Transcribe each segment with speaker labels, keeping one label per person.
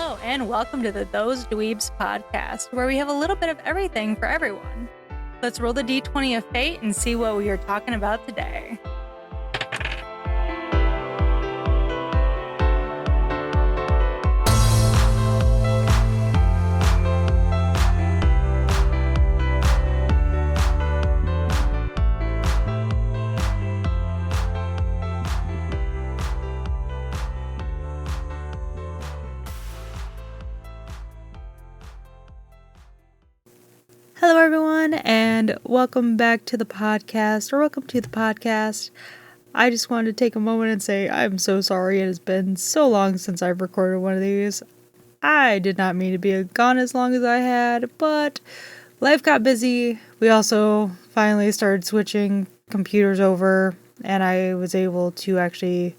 Speaker 1: Hello, and welcome to the Those Dweebs podcast, where we have a little bit of everything for everyone. Let's roll the d20 of fate and see what we are talking about today. Hello, everyone, and welcome back to the podcast, or welcome to the podcast. I just wanted to take a moment and say I'm so sorry. It has been so long since I've recorded one of these. I did not mean to be gone as long as I had, but life got busy. We also finally started switching computers over, and I was able to actually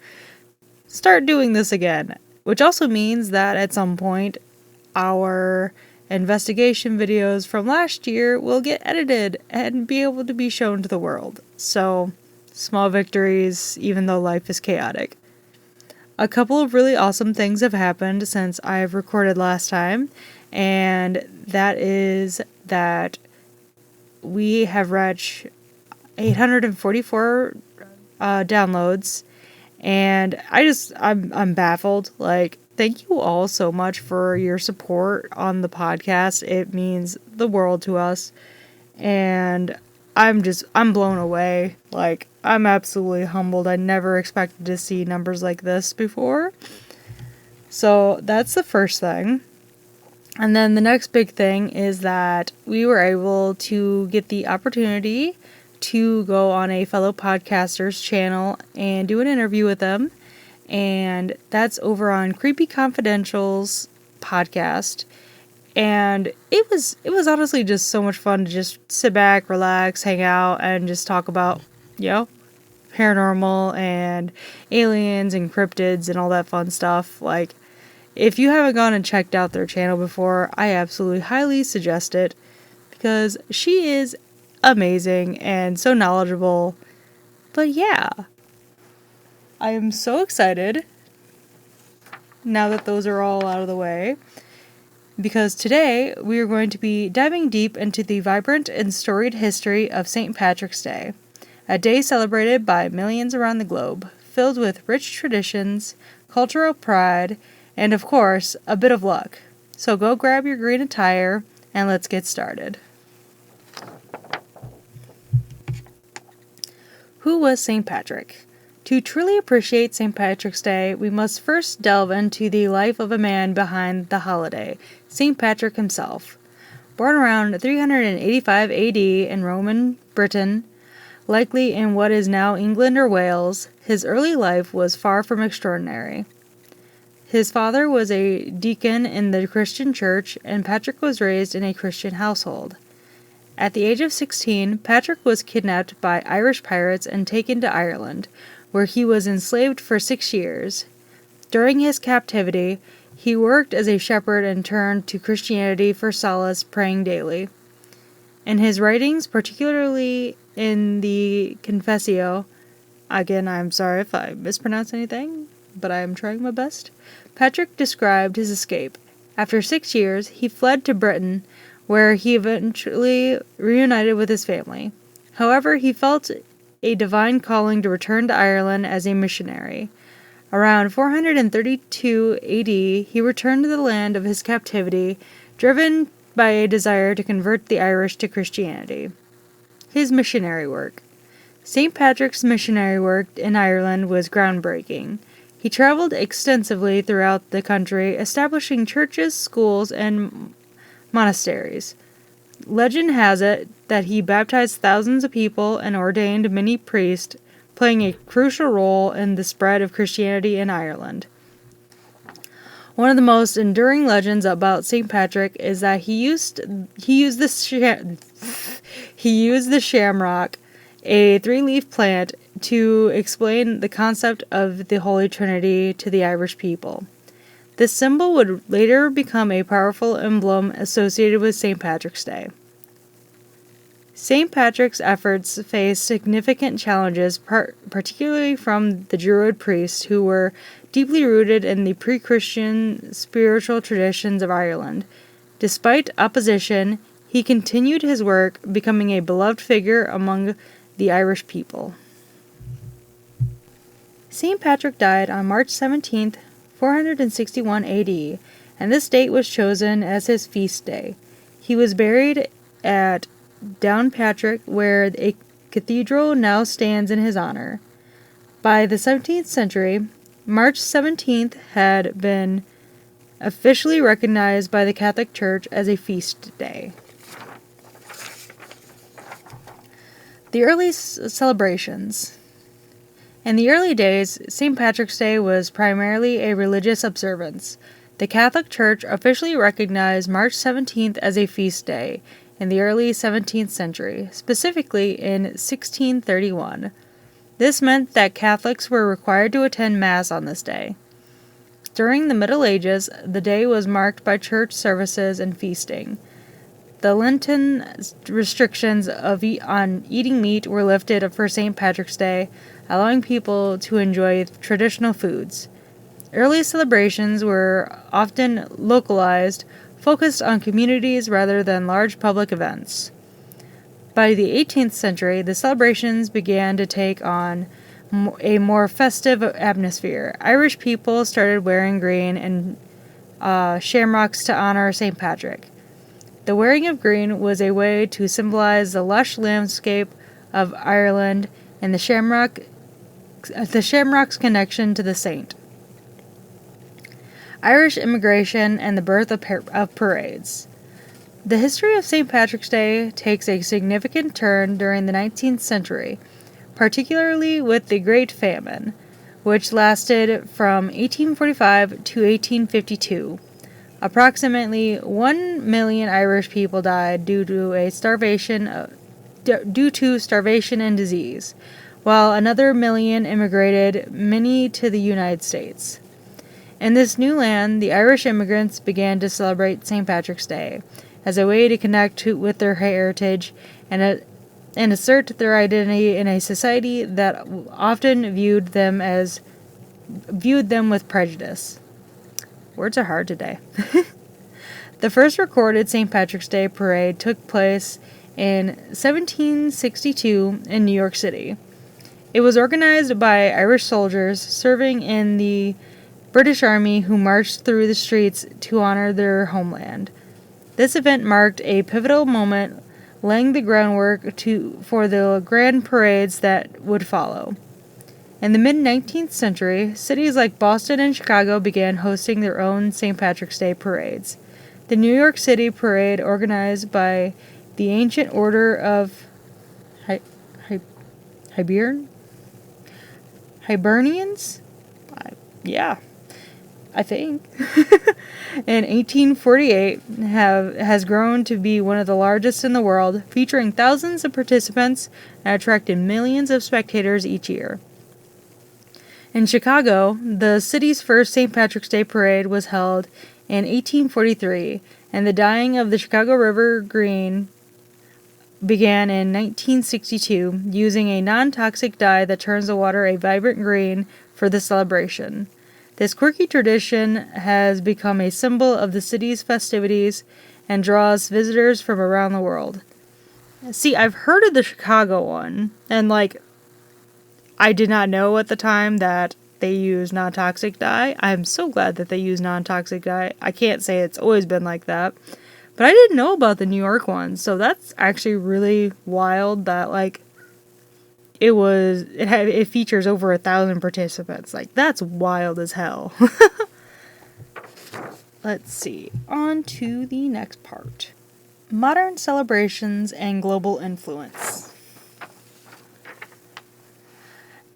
Speaker 1: start doing this again, which also means that at some point our investigation videos from last year will get edited and be able to be shown to the world. So, small victories, even though life is chaotic. A couple of really awesome things have happened since I've recorded last time, and that is that we have reached 844 downloads, and I'm baffled. Thank you all so much for your support on the podcast. It means the world to us. And I'm blown away. I'm absolutely humbled. I never expected to see numbers like this before. So that's the first thing. And then the next big thing is that we were able to get the opportunity to go on a fellow podcaster's channel and do an interview with them. And that's over on Creepy Confidential's podcast. And it was honestly just so much fun to just sit back, relax, hang out, and just talk about, paranormal and aliens and cryptids and all that fun stuff. If you haven't gone and checked out their channel before, I absolutely highly suggest it, because she is amazing and so knowledgeable. But yeah, I am so excited now that those are all out of the way, because today we are going to be diving deep into the vibrant and storied history of St. Patrick's Day, a day celebrated by millions around the globe, filled with rich traditions, cultural pride, and of course, a bit of luck. So go grab your green attire and let's get started. Who was St. Patrick? To truly appreciate St. Patrick's Day, we must first delve into the life of a man behind the holiday, St. Patrick himself. Born around 385 AD in Roman Britain, likely in what is now England or Wales, his early life was far from extraordinary. His father was a deacon in the Christian church, and Patrick was raised in a Christian household. At the age of 16, Patrick was kidnapped by Irish pirates and taken to Ireland, where he was enslaved for 6 years. During his captivity, he worked as a shepherd and turned to Christianity for solace, praying daily. In his writings, particularly in the Confessio, again, I'm sorry if I mispronounce anything, but I am trying my best, Patrick described his escape. After 6 years, he fled to Britain, where he eventually reunited with his family. However, he felt a divine calling to return to Ireland as a missionary. Around 432 AD, he returned to the land of his captivity, driven by a desire to convert the Irish to Christianity. His missionary work. St. Patrick's missionary work in Ireland was groundbreaking. He traveled extensively throughout the country, establishing churches, schools, and monasteries. Legend has it that he baptized thousands of people and ordained many priests, playing a crucial role in the spread of Christianity in Ireland. One of the most enduring legends about St. Patrick is that he used the shamrock, a 3-leaf plant, to explain the concept of the Holy Trinity to the Irish people. This symbol would later become a powerful emblem associated with St. Patrick's Day. St. Patrick's efforts faced significant challenges, particularly from the Druid priests, who were deeply rooted in the pre-Christian spiritual traditions of Ireland. Despite opposition, he continued his work, becoming a beloved figure among the Irish people. St. Patrick died on March 17, 461 AD, and this date was chosen as his feast day. He was buried at Downpatrick, where a cathedral now stands in his honor. By the 17th century, March 17th had been officially recognized by the Catholic Church as a feast day. The early celebrations. In the early days, St. Patrick's Day was primarily a religious observance. The Catholic Church officially recognized March 17th as a feast day in the early 17th century, specifically in 1631. This meant that Catholics were required to attend Mass on this day. During the Middle Ages, the day was marked by church services and feasting. The Lenten restrictions on eating meat were lifted for St. Patrick's Day, allowing people to enjoy traditional foods. Early celebrations were often localized, focused on communities rather than large public events. By the 18th century, the celebrations began to take on a more festive atmosphere. Irish people started wearing green and shamrocks to honor St. Patrick. The wearing of green was a way to symbolize the lush landscape of Ireland and the shamrock's connection to the saint. Irish immigration and the birth of parades. The history of St. Patrick's Day takes a significant turn during the 19th century, particularly with the Great Famine, which lasted from 1845 to 1852. Approximately 1 million Irish people died due to starvation and disease, while another million immigrated, many to the United States. In this new land, the Irish immigrants began to celebrate St. Patrick's Day as a way to connect with their heritage and assert their identity in a society that often viewed them with prejudice. Words are hard today. The first recorded St. Patrick's Day parade took place in 1762 in New York City. It was organized by Irish soldiers serving in the British Army who marched through the streets to honor their homeland. This event marked a pivotal moment, laying the groundwork for the grand parades that would follow. In the mid-19th century, cities like Boston and Chicago began hosting their own St. Patrick's Day parades. The New York City parade, organized by the Ancient Order of Hibernians? I think. In 1848, has grown to be one of the largest in the world, featuring thousands of participants and attracting millions of spectators each year. In Chicago, the city's first St. Patrick's Day parade was held in 1843, and the dyeing of the Chicago River green began in 1962, using a non-toxic dye that turns the water a vibrant green for the celebration. This quirky tradition has become a symbol of the city's festivities and draws visitors from around the world. See, I've heard of the Chicago one, and I did not know at the time that they use non-toxic dye. I'm so glad that they use non-toxic dye. I can't say it's always been like that, but I didn't know about the New York one, so that's actually really wild that it features over 1,000 participants. That's wild as hell. Let's see. On to the next part. Modern celebrations and global influence.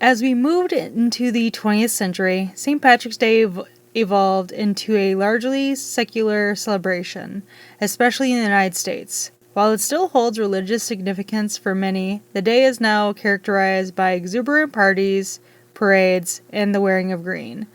Speaker 1: As we moved into the 20th century, St. Patrick's Day evolved into a largely secular celebration, especially in the United States. While it still holds religious significance for many, the day is now characterized by exuberant parties, parades, and the wearing of green.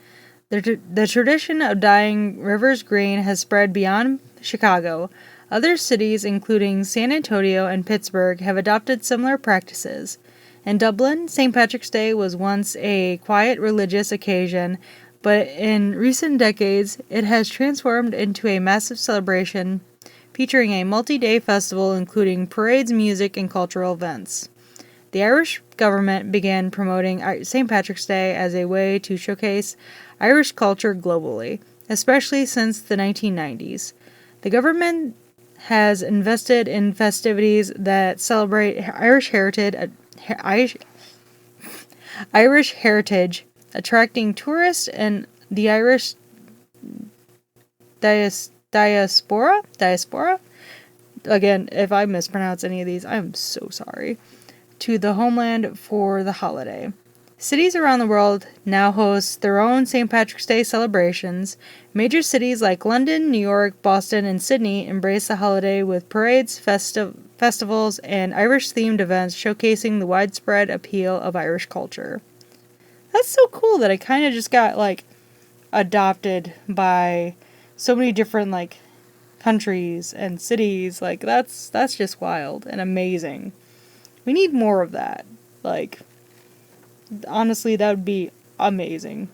Speaker 1: The tradition of dyeing rivers green has spread beyond Chicago, Other cities, including San Antonio and Pittsburgh, have adopted similar practices. In Dublin, St. Patrick's Day was once a quiet religious occasion, but in recent decades, it has transformed into a massive celebration featuring a multi-day festival including parades, music, and cultural events. The Irish government began promoting St. Patrick's Day as a way to showcase Irish culture globally, especially since the 1990s. The government has invested in festivities that celebrate Irish heritage, attracting tourists and the Irish diaspora. Again, if I mispronounce any of these, I'm so sorry. To the homeland for the holiday. Cities around the world now host their own St. Patrick's Day celebrations. Major cities like London, New York, Boston, and Sydney embrace the holiday with parades, festivals, and Irish-themed events showcasing the widespread appeal of Irish culture. That's so cool that I kind of just got, adopted by so many different, countries and cities. That's just wild and amazing. We need more of that. Honestly, that would be amazing.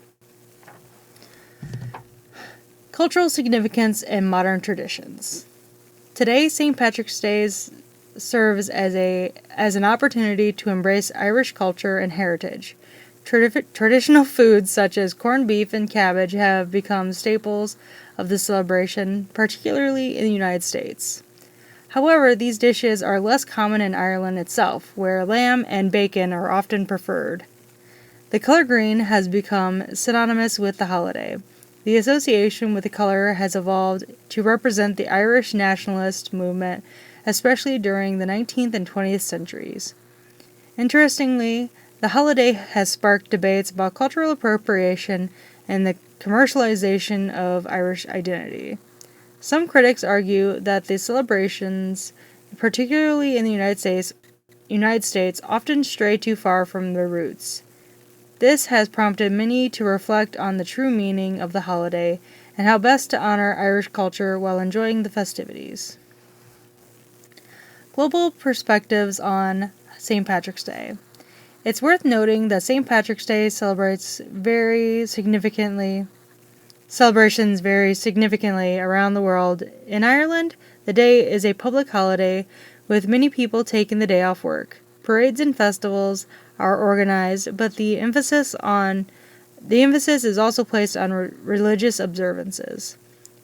Speaker 1: Cultural significance and modern traditions. Today, St. Patrick's Day serves as an opportunity to embrace Irish culture and heritage. Traditional foods such as corned beef and cabbage have become staples of the celebration, particularly in the United States. However, these dishes are less common in Ireland itself, where lamb and bacon are often preferred. The color green has become synonymous with the holiday. The association with the color has evolved to represent the Irish nationalist movement, especially during the 19th and 20th centuries. Interestingly, the holiday has sparked debates about cultural appropriation and the commercialization of Irish identity. Some critics argue that the celebrations, particularly in the United States, often stray too far from their roots. This has prompted many to reflect on the true meaning of the holiday and how best to honor Irish culture while enjoying the festivities. Global perspectives on St. Patrick's Day. It's worth noting that St. Patrick's Day celebrations vary significantly around the world. In Ireland, the day is a public holiday, with many people taking the day off work. Parades and festivals are organized, but the emphasis is also placed on religious observances.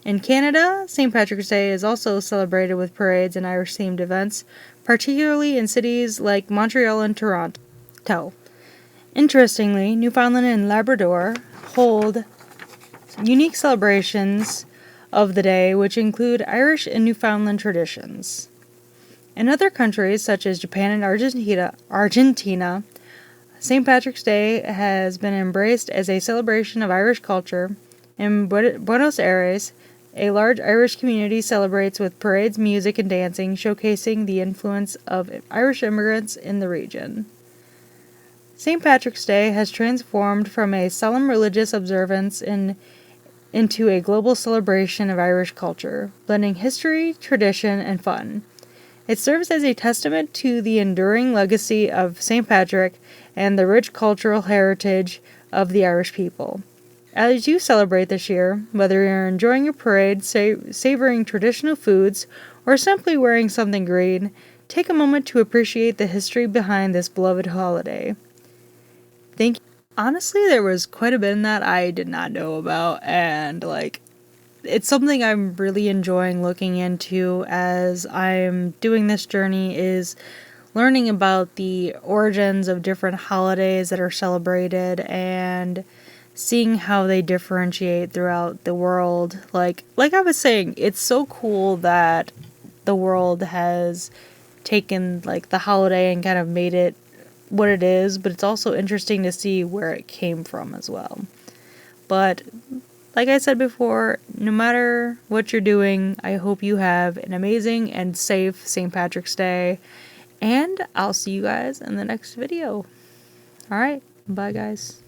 Speaker 1: In Canada, St. Patrick's Day is also celebrated with parades and Irish-themed events, particularly in cities like Montreal and Toronto. Interestingly, Newfoundland and Labrador hold unique celebrations of the day, which include Irish and Newfoundland traditions. In other countries, such as Japan and Argentina, St. Patrick's Day has been embraced as a celebration of Irish culture. In Buenos Aires, a large Irish community celebrates with parades, music, and dancing, showcasing the influence of Irish immigrants in the region. St. Patrick's Day has transformed from a solemn religious observance into a global celebration of Irish culture, blending history, tradition, and fun. It serves as a testament to the enduring legacy of St. Patrick and the rich cultural heritage of the Irish people. As you celebrate this year, whether you're enjoying a parade, savoring traditional foods, or simply wearing something green, take a moment to appreciate the history behind this beloved holiday. Thank you. Honestly, there was quite a bit in that I did not know about, and it's something I'm really enjoying looking into as I'm doing this journey, is learning about the origins of different holidays that are celebrated and seeing how they differentiate throughout the world. Like I was saying, it's so cool that the world has taken the holiday and kind of made it what it is, but it's also interesting to see where it came from as well. But like I said before, no matter what you're doing, I hope you have an amazing and safe St. Patrick's Day, and I'll see you guys in the next video. Alright, bye guys.